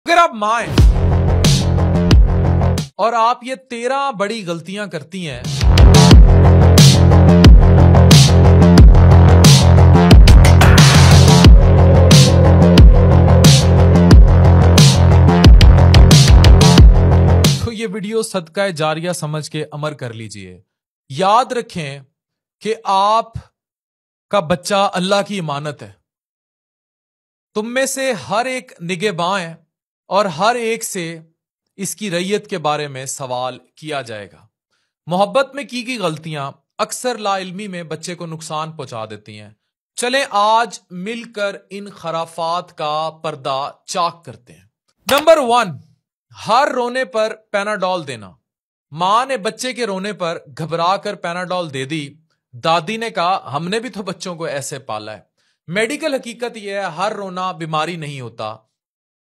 अगर आप मां हैं और आप ये 13 बड़ी गलतियां करती हैं, तो ये वीडियो सदका जारिया समझ के अमल कर लीजिए। याद रखें कि आप का बच्चा अल्लाह की इमानत है। तुम में से हर एक निगहबान है और हर एक से इसकी रैयत के बारे में सवाल किया जाएगा। मोहब्बत में की गई गलतियां अक्सर लाइल्मी में बच्चे को नुकसान पहुंचा देती हैं। चलें आज मिलकर इन खराफात का पर्दा चाक करते हैं। नंबर 1, हर रोने पर पैनाडोल देना। मां ने बच्चे के रोने पर घबरा कर पैनाडोल दे दी। दादी ने कहा हमने भी तो बच्चों को ऐसे पाला है। मेडिकल हकीकत यह है, हर रोना बीमारी नहीं होता।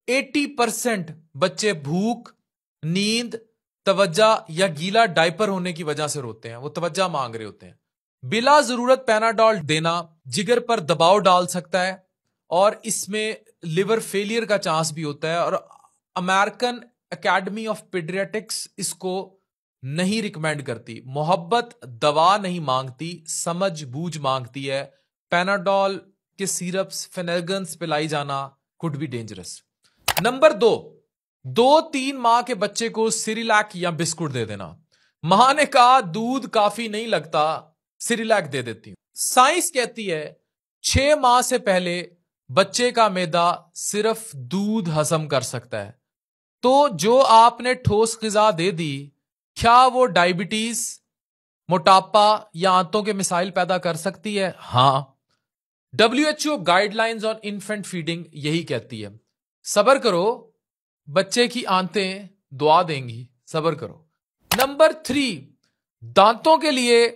80% बच्चे भूख, नींद, तवज्जा या गीला डायपर होने की वजह से रोते हैं। वो तवज्जा मांग रहे होते हैं। बिला जरूरत पैनाडोल देना जिगर पर दबाव डाल सकता है और इसमें लिवर फेलियर का चांस भी होता है। और अमेरिकन एकेडमी ऑफ पीडियाट्रिक्स इसको नहीं रिकमेंड करती। मोहब्बत दवा नहीं मांगती, समझ बूझ मांगती है। पैनाडोल के सिरप्स, फेनेगन्स पिलाई जाना कुड बी डेंजरस। नंबर 2-3 माह के बच्चे को सिरिलैक या बिस्कुट दे देना। मां ने कहा दूध काफी नहीं लगता, सिरिलैक दे देती हूं। साइंस कहती है 6 माह से पहले बच्चे का मैदा सिर्फ दूध हजम कर सकता है। तो जो आपने ठोस ग़िज़ा दे दी, क्या वो डायबिटीज, मोटापा या आंतों के मिसाइल पैदा कर सकती है? हां। WHO guidelines on infant feeding यही कहती है। सब्र करो, बच्चे की आंतें दुआ देंगी, सब्र करो। नंबर 3, दांतों के लिए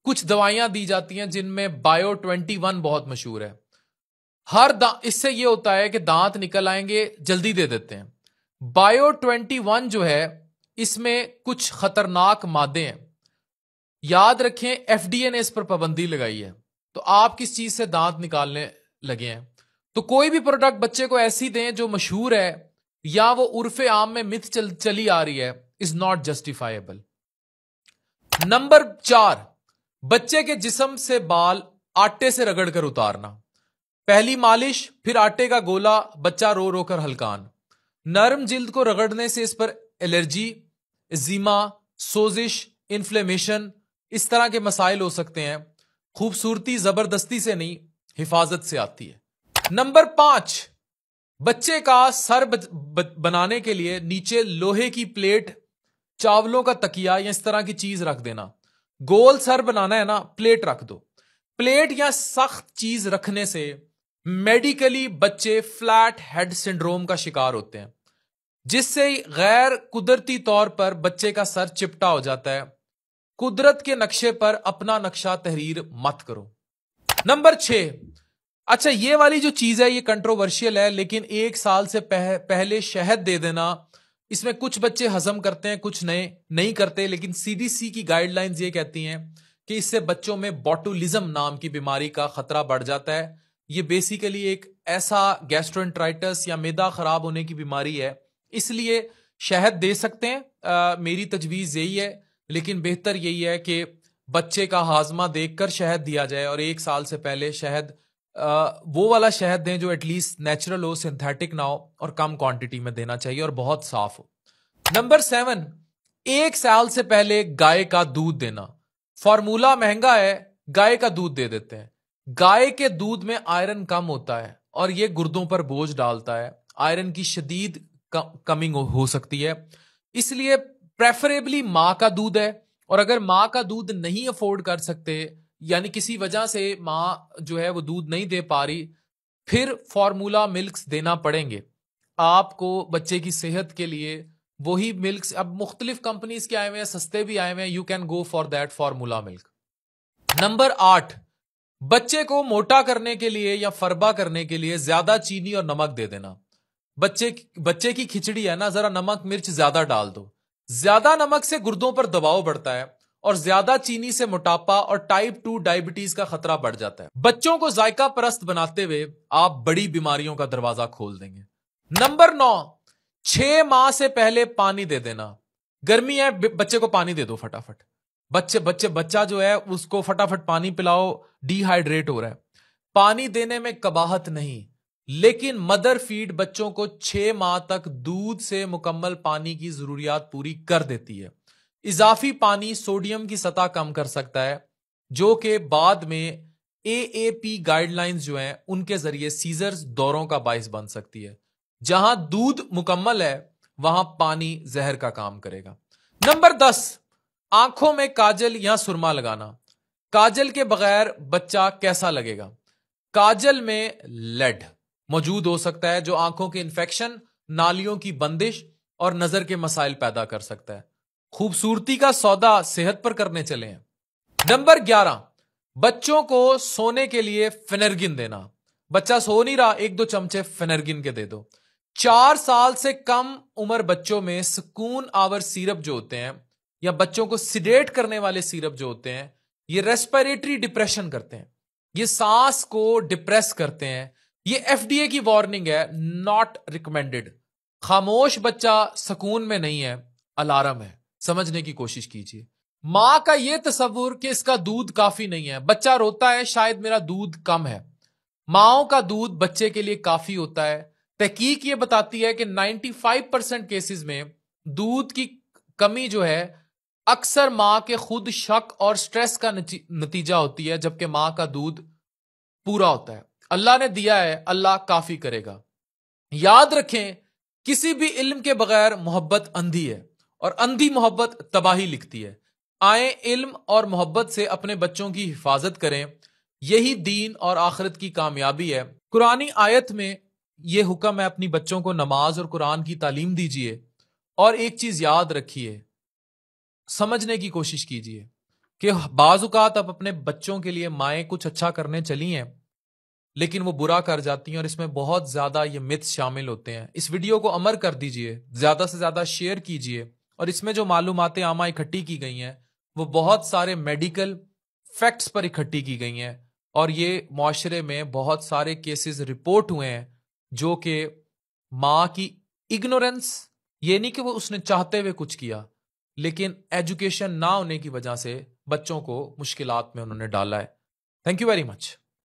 कुछ दवाइयां दी जाती हैं जिनमें बायो 21 बहुत मशहूर है। इससे यह होता है कि दांत निकल आएंगे, जल्दी दे देते हैं। बायो 21 जो है इसमें कुछ खतरनाक मादे हैं। याद रखें FDA ने इस पर पाबंदी लगाई है। तो आप किस चीज से दांत निकालने लगे हैं? तो कोई भी प्रोडक्ट बच्चे को ऐसी दें जो मशहूर है या वो उर्फे आम में मिथ चली आ रही है, इज नॉट जस्टिफाइबल। नंबर 4, बच्चे के जिस्म से बाल आटे से रगड़ कर उतारना। पहली मालिश, फिर आटे का गोला, बच्चा रो रो कर हलकान। नरम जिल्द को रगड़ने से इस पर एलर्जी, एजीमा, सोजिश, इन्फ्लेमेशन, इस तरह के मसाइल हो सकते हैं। खूबसूरती जबरदस्ती से नहीं, हिफाजत से आती है। नंबर 5, बच्चे का सर बनाने के लिए नीचे लोहे की प्लेट, चावलों का तकिया या इस तरह की चीज रख देना। गोल सर बनाना है ना, प्लेट रख दो। प्लेट या सख्त चीज रखने से मेडिकली बच्चे फ्लैट हेड सिंड्रोम का शिकार होते हैं, जिससे गैर कुदरती तौर पर बच्चे का सर चिपटा हो जाता है। कुदरत के नक्शे पर अपना नक्शा तहरीर मत करो। नंबर 6, अच्छा ये वाली जो चीज है ये कंट्रोवर्शियल है, लेकिन 1 साल से पहले शहद दे देना। इसमें कुछ बच्चे हजम करते हैं, कुछ नए नहीं करते, लेकिन CDC की गाइडलाइंस ये कहती हैं कि इससे बच्चों में बोटुलिज्म नाम की बीमारी का खतरा बढ़ जाता है। ये बेसिकली एक ऐसा गैस्ट्रोएंटराइटिस या मैदा खराब होने की बीमारी है, इसलिए शहद दे सकते हैं। मेरी तजवीज यही है, लेकिन बेहतर यही है कि बच्चे का हाजमा देखकर शहद दिया जाए और 1 साल से पहले शहद वो वाला शहद दें जो एटलीस्ट नेचुरल हो, सिंथेटिक ना हो, और कम क्वांटिटी में देना चाहिए और बहुत साफ हो। नंबर 7, 1 साल से पहले गाय का दूध देना। फॉर्मूला महंगा है, गाय का दूध दे देते हैं। गाय के दूध में आयरन कम होता है और यह गुर्दों पर बोझ डालता है। आयरन की शदीद कमी हो सकती है, इसलिए प्रेफरेबली मां का दूध है। और अगर मां का दूध नहीं अफोर्ड कर सकते, यानी किसी वजह से मां जो है वो दूध नहीं दे पा रही, फिर फॉर्मूला मिल्क्स देना पड़ेंगे आपको बच्चे की सेहत के लिए। वही मिल्क्स अब मुख्तलिफ कंपनीज के आए हुए हैं, सस्ते भी आए हुए हैं। You can go for that formula milk. Number 8, बच्चे को मोटा करने के लिए या फरबा करने के लिए ज्यादा चीनी और नमक दे देना। बच्चे की खिचड़ी है ना, जरा नमक मिर्च ज्यादा डाल दो। ज्यादा नमक से गुर्दों पर दबाव बढ़ता है और ज्यादा चीनी से मोटापा और टाइप 2 डायबिटीज का खतरा बढ़ जाता है। बच्चों को जायका परस्त बनाते हुए आप बड़ी बीमारियों का दरवाजा खोल देंगे। नंबर 9, 6 माह से पहले पानी दे देना। गर्मी है, बच्चे को पानी दे दो फटाफट। बच्चा जो है उसको फटाफट पानी पिलाओ, डिहाइड्रेट हो रहा है। पानी देने में कबाहत नहीं, लेकिन मदर फीड बच्चों को 6 माह तक दूध से मुकम्मल पानी की जरूरियात पूरी कर देती है। इजाफी पानी सोडियम की सतह कम कर सकता है, जो कि बाद में AAP गाइडलाइंस जो हैं उनके जरिए सीजर्स, दौरों का बायस बन सकती है। जहां दूध मुकम्मल है वहां पानी जहर का काम करेगा। नंबर 10, आंखों में काजल या सुरमा लगाना। काजल के बगैर बच्चा कैसा लगेगा? काजल में लेड मौजूद हो सकता है, जो आंखों के इंफेक्शन, नालियों की बंदिश और नजर के मसाइल पैदा कर सकता है। खूबसूरती का सौदा सेहत पर करने चले हैं। नंबर 11, बच्चों को सोने के लिए फेनेर्गिन देना। बच्चा सो नहीं रहा, 1-2 चमचे फेनेर्गिन के दे दो। 4 साल से कम उम्र बच्चों में सुकून आवर सिरप जो होते हैं, या बच्चों को सिडेट करने वाले सिरप जो होते हैं, ये रेस्पिरेटरी डिप्रेशन करते हैं, ये सांस को डिप्रेस करते हैं। ये FDA की वार्निंग है, नॉट रिकमेंडेड। खामोश बच्चा सुकून में नहीं है, अलार्म है। समझने की कोशिश कीजिए। मां का यह तस्वुर कि इसका दूध काफी नहीं है, बच्चा रोता है शायद मेरा दूध कम है। माओं का दूध बच्चे के लिए काफी होता है। तहकीक ये बताती है कि 95% केसेस में दूध की कमी जो है अक्सर मां के खुद शक और स्ट्रेस का नतीजा होती है, जबकि मां का दूध पूरा होता है। अल्लाह ने दिया है, अल्लाह काफी करेगा। याद रखें, किसी भी इल्म के बगैर मोहब्बत अंधी है, और अंधी मोहब्बत तबाही लिखती है। आए इल्म और मोहब्बत से अपने बच्चों की हिफाजत करें, यही दीन और आखिरत की कामयाबी है। कुरानी आयत में यह हुक्म है, अपनी बच्चों को नमाज और कुरान की तालीम दीजिए। और एक चीज याद रखिए, समझने की कोशिश कीजिए कि बाजुकात आप अपने बच्चों के लिए माएँ कुछ अच्छा करने चली हैं, लेकिन वो बुरा कर जाती हैं, और इसमें बहुत ज्यादा ये मिथ्स शामिल होते हैं। इस वीडियो को अमर कर दीजिए, ज्यादा से ज्यादा शेयर कीजिए, और इसमें जो मालूमातें आमा इकट्ठी की गई हैं वो बहुत सारे मेडिकल फैक्ट्स पर इकट्ठी की गई हैं, और ये मुआशरे में बहुत सारे केसेस रिपोर्ट हुए हैं जो कि माँ की इग्नोरेंस, ये नहीं कि वो उसने चाहते हुए कुछ किया, लेकिन एजुकेशन ना होने की वजह से बच्चों को मुश्किलात में उन्होंने डाला है। Thank you very much.